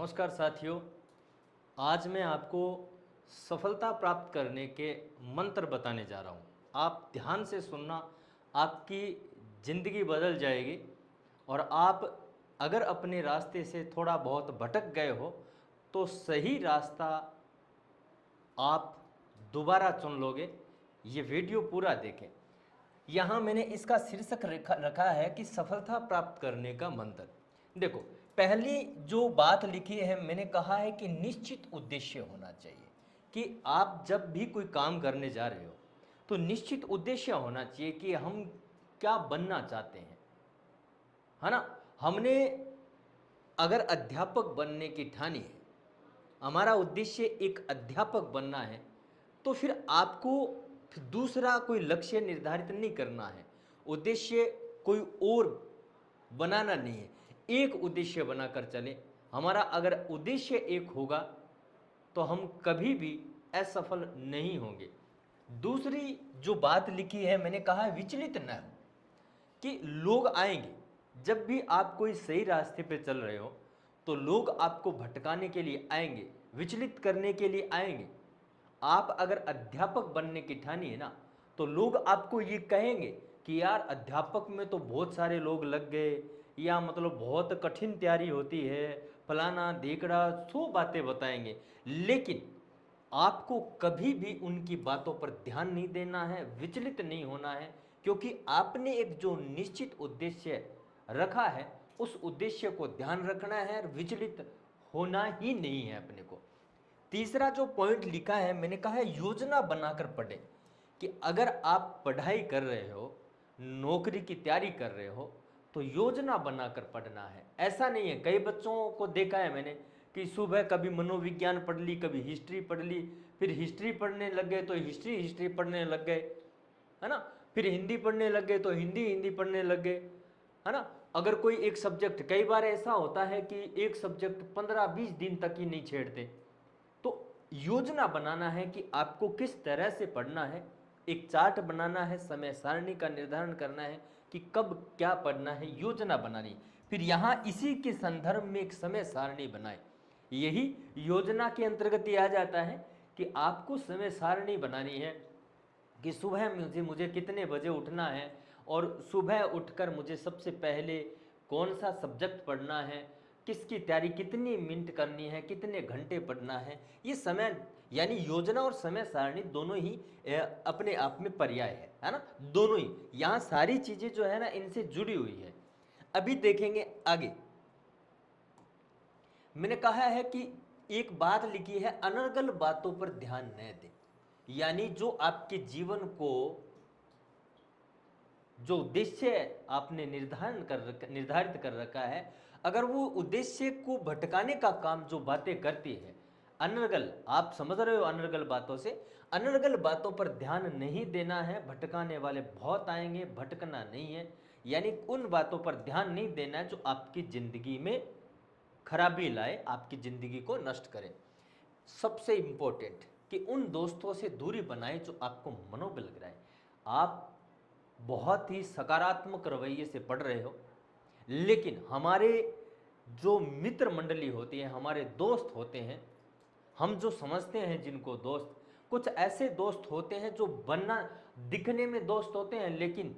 नमस्कार साथियों। आज मैं आपको सफलता प्राप्त करने के मंत्र बताने जा रहा हूँ। आप ध्यान से सुनना, आपकी ज़िंदगी बदल जाएगी। और आप अगर अपने रास्ते से थोड़ा बहुत भटक गए हो तो सही रास्ता आप दोबारा चुन लोगे। ये वीडियो पूरा देखें। यहाँ मैंने इसका शीर्षक रखा है कि सफलता प्राप्त करने का मंत्र। देखो, पहली जो बात लिखी है, मैंने कहा है कि निश्चित उद्देश्य होना चाहिए। कि आप जब भी कोई काम करने जा रहे हो तो निश्चित उद्देश्य होना चाहिए कि हम क्या बनना चाहते हैं, है ना। हमने अगर अध्यापक बनने की ठानी है, हमारा उद्देश्य एक अध्यापक बनना है, तो फिर आपको फिर दूसरा कोई लक्ष्य निर्धारित नहीं करना है। उद्देश्य कोई और बनाना नहीं है, एक उद्देश्य बनाकर चले। हमारा अगर उद्देश्य एक होगा तो हम कभी भी असफल नहीं होंगे। दूसरी जो बात लिखी है, मैंने कहा है विचलित न हो। कि लोग आएंगे, जब भी आप कोई सही रास्ते पे चल रहे हो तो लोग आपको भटकाने के लिए आएंगे, विचलित करने के लिए आएंगे। आप अगर अध्यापक बनने की ठानी है ना, तो लोग आपको ये कहेंगे कि यार अध्यापक में तो बहुत सारे लोग लग गए, या मतलब बहुत कठिन तैयारी होती है, फलाना ढीकड़ा, सौ बातें बताएंगे। लेकिन आपको कभी भी उनकी बातों पर ध्यान नहीं देना है, विचलित नहीं होना है। क्योंकि आपने एक जो निश्चित उद्देश्य रखा है, उस उद्देश्य को ध्यान रखना है और विचलित होना ही नहीं है अपने को। तीसरा जो पॉइंट लिखा है, मैंने कहा है योजना बनाकर पढ़े। कि अगर आप पढ़ाई कर रहे हो, नौकरी की तैयारी कर रहे हो, तो योजना बनाकर पढ़ना है। ऐसा नहीं है, कई बच्चों को देखा है मैंने कि सुबह कभी मनोविज्ञान पढ़ ली, कभी हिस्ट्री पढ़ ली, फिर हिस्ट्री पढ़ने लग गए तो हिस्ट्री हिस्ट्री पढ़ने लग गए, है ना। फिर हिंदी पढ़ने लग गए तो हिंदी हिंदी पढ़ने लग गए, है ना। अगर कोई एक सब्जेक्ट, कई बार ऐसा होता है कि एक सब्जेक्ट 15-20 दिन तक ही नहीं छेड़ते। तो योजना बनाना है कि आपको किस तरह से पढ़ना है, एक चार्ट बनाना है, समय सारणी का निर्धारण करना है कि कब क्या पढ़ना है, योजना बनानी। फिर यहाँ इसी के संदर्भ में एक समय सारणी बनाए। यही योजना के अंतर्गत ही आ जाता है कि आपको समय सारणी बनानी है कि सुबह मुझे कितने बजे उठना है, और सुबह उठकर मुझे सबसे पहले कौन सा सब्जेक्ट पढ़ना है, किसकी तैयारी कितनी मिनट करनी है, कितने घंटे पढ़ना है। ये समय, यानी योजना और समय सारणी दोनों ही अपने आप में पर्याय है ना। दोनों ही यहाँ सारी चीज़ें जो है ना, इनसे जुड़ी हुई है। अभी देखेंगे आगे। मैंने कहा है कि एक बात लिखी है, अनर्गल बातों पर ध्यान न दें। यानी जो आपके जीवन को, जो उद्देश्य आपने निर्धारित कर रखा है, अगर वो उद्देश्य को भटकाने का काम जो बातें करती है, अनर्गल, आप समझ रहे हो, अनर्गल बातों से, अनर्गल बातों पर ध्यान नहीं देना है। भटकाने वाले बहुत आएंगे, भटकना नहीं है। यानी उन बातों पर ध्यान नहीं देना है जो आपकी जिंदगी में खराबी लाए, आपकी जिंदगी को नष्ट करें। सबसे इंपॉर्टेंट कि उन दोस्तों से दूरी बनाए जो आपको मनोबल गिराए। आप बहुत ही सकारात्मक रवैये से पढ़ रहे हो, लेकिन हमारे जो मित्र मंडली होती है, हमारे दोस्त होते हैं, हम जो समझते हैं जिनको दोस्त, कुछ ऐसे दोस्त होते हैं जो बनना, दिखने में दोस्त होते हैं लेकिन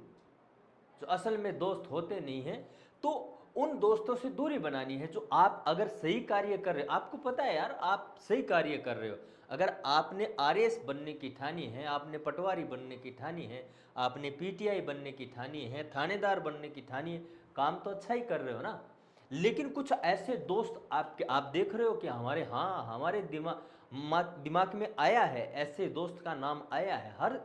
जो असल में दोस्त होते नहीं हैं। तो उन दोस्तों से दूरी बनानी है। जो आप अगर सही कार्य कर रहे हो, आपको पता है यार आप सही कार्य कर रहे हो, अगर आपने आरएएस बनने की ठानी है, आपने पटवारी बनने की ठानी है, आपने पीटीआई बनने की ठानी है, थानेदार बनने की ठानी है, काम तो अच्छा ही कर रहे हो ना। लेकिन कुछ ऐसे दोस्त आपके, आप देख रहे हो कि हमारे, हाँ, हमारे दिमाग में आया है, ऐसे दोस्त का नाम आया है। हर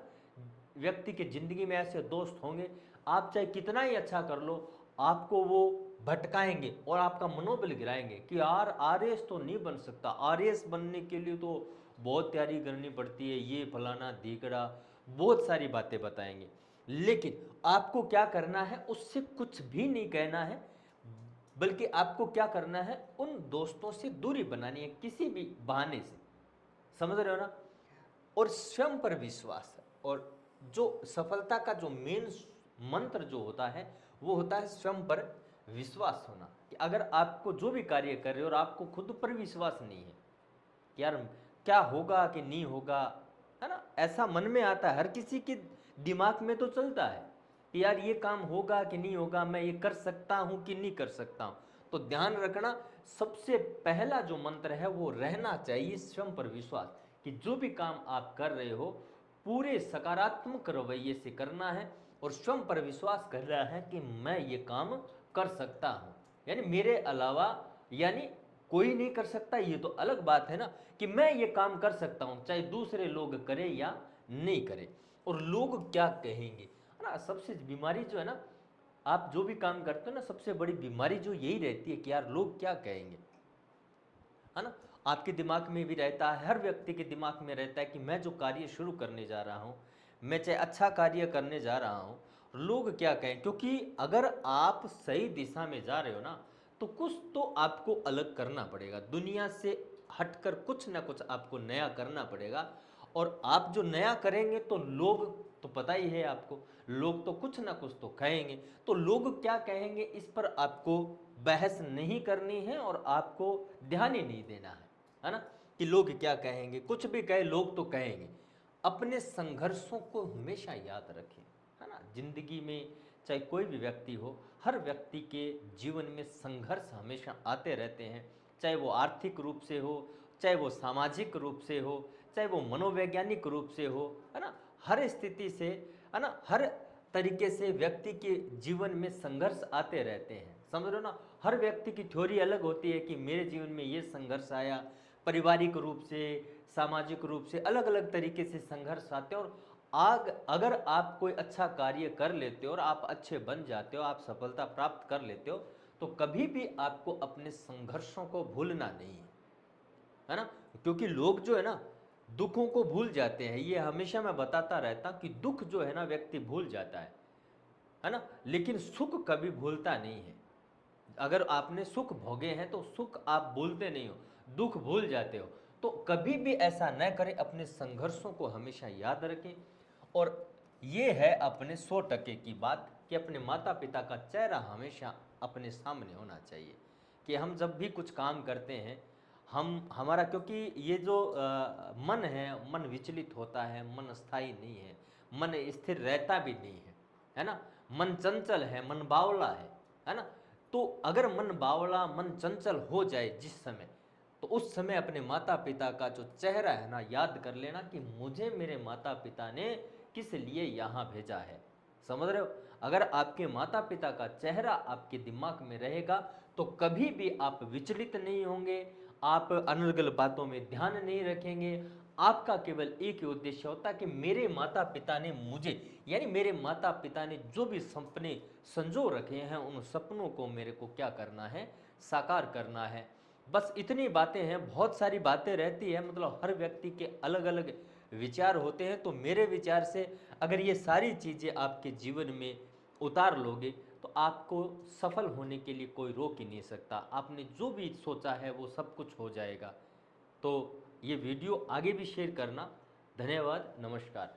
व्यक्ति की जिंदगी में ऐसे दोस्त होंगे, आप चाहे कितना ही अच्छा कर लो, आपको वो भटकाएंगे और आपका मनोबल गिराएंगे कि यार आरएएस तो नहीं बन सकता, आरएएस बनने के लिए तो बहुत तैयारी करनी पड़ती है, ये फलाना ढीकड़ा, बहुत सारी बातें बताएंगे। लेकिन आपको क्या करना है, उससे कुछ भी नहीं कहना है, बल्कि आपको क्या करना है, उन दोस्तों से दूरी बनानी है किसी भी बहाने से। समझ रहे हो ना। और स्वयं पर विश्वास है। और जो सफलता का जो मेन मंत्र जो होता है, वो होता है स्वयं पर विश्वास होना। कि अगर आपको जो भी कार्य कर रहे हो और आपको खुद पर विश्वास नहीं है कि यार क्या होगा कि नहीं होगा, है ना, ऐसा मन में आता है, हर किसी के दिमाग में तो चलता है कि यार ये काम होगा कि नहीं होगा, मैं ये कर सकता हूँ कि नहीं कर सकता हूँ। तो ध्यान रखना, सबसे पहला जो मंत्र है वो रहना चाहिए स्वयं पर विश्वास, कि जो भी काम आप कर रहे हो पूरे सकारात्मक रवैये से करना है और स्वयं पर विश्वास करना है कि मैं ये काम कर सकता हूँ, यानी मेरे अलावा यानी कोई नहीं कर सकता, ये तो अलग बात है ना, कि मैं ये काम कर सकता हूँ चाहे दूसरे लोग करें या नहीं करें, और लोग क्या कहेंगे, है ना। सबसे बीमारी जो है ना, आप जो भी काम करते हो ना, सबसे बड़ी बीमारी जो यही रहती है कि यार लोग क्या कहेंगे, है ना। आपके दिमाग में भी रहता है, हर व्यक्ति के दिमाग में रहता है कि मैं जो कार्य शुरू करने जा रहा हूँ, मैं चाहे अच्छा कार्य करने जा रहा हूँ, लोग क्या कहें, क्योंकि अगर आप सही दिशा में जा रहे हो ना, तो कुछ तो आपको अलग करना पड़ेगा, दुनिया से हटकर कुछ ना कुछ आपको नया करना पड़ेगा। और आप जो नया करेंगे तो लोग, तो पता ही है आपको, लोग तो कुछ ना कुछ तो कहेंगे, तो लोग क्या कहेंगे इस पर आपको बहस नहीं करनी है और आपको ध्यान ही नहीं देना है ना, कि लोग क्या कहेंगे, कुछ भी कहे लोग तो कहेंगे। अपने संघर्षों को हमेशा याद रखें, है ना। जिंदगी में चाहे कोई भी व्यक्ति हो, हर व्यक्ति के जीवन में संघर्ष हमेशा आते रहते हैं, चाहे वो आर्थिक रूप से हो, चाहे वो सामाजिक रूप से हो, चाहे वो मनोवैज्ञानिक रूप से हो, है ना। हर स्थिति से, है ना, हर तरीके से व्यक्ति के जीवन में संघर्ष आते रहते हैं, समझ रहे हो ना। हर व्यक्ति की थ्योरी अलग होती है कि मेरे जीवन में ये संघर्ष आया, पारिवारिक रूप से, सामाजिक रूप से अलग अलग तरीके से संघर्ष आते हैं। और अगर आप कोई अच्छा कार्य कर लेते हो और आप अच्छे बन जाते हो, आप सफलता प्राप्त कर लेते हो, तो कभी भी आपको अपने संघर्षों को भूलना नहीं है ना। क्योंकि लोग जो है ना दुखों को भूल जाते हैं, ये हमेशा मैं बताता रहता कि दुख जो है ना व्यक्ति भूल जाता है ना, लेकिन सुख कभी भूलता नहीं है। अगर आपने सुख भोगे हैं तो सुख आप भूलते नहीं हो, दुख भूल जाते हो। तो कभी भी ऐसा न करें, अपने संघर्षों को हमेशा याद रखें। और ये है अपने 100% की बात कि अपने माता पिता का चेहरा हमेशा अपने सामने होना चाहिए, कि हम जब भी कुछ काम करते हैं, हम हमारा, क्योंकि ये जो मन है, मन विचलित होता है, मन स्थायी नहीं है, मन स्थिर रहता भी नहीं है ना। मन चंचल है, मन बावला है ना। तो अगर मन बावला, मन चंचल हो जाए जिस समय, तो उस समय अपने माता पिता का जो चेहरा है ना याद कर लेना कि मुझे मेरे माता पिता ने किस लिए यहाँ भेजा है, समझ रहे हो। अगर आपके माता पिता का चेहरा आपके दिमाग में रहेगा तो कभी भी आप विचलित नहीं होंगे, आप अनर्गल बातों में ध्यान नहीं रखेंगे। आपका केवल एक ही उद्देश्य होता कि मेरे माता पिता ने मुझे, यानी मेरे माता पिता ने जो भी सपने संजो रखे हैं, उन सपनों को मेरे को क्या करना है, साकार करना है। बस इतनी बातें हैं, बहुत सारी बातें रहती है, मतलब हर व्यक्ति के अलग अलग विचार होते हैं। तो मेरे विचार से अगर ये सारी चीज़ें आपके जीवन में उतार लोगे तो आपको सफल होने के लिए कोई रोक ही नहीं सकता, आपने जो भी सोचा है वो सब कुछ हो जाएगा। तो ये वीडियो आगे भी शेयर करना। धन्यवाद, नमस्कार।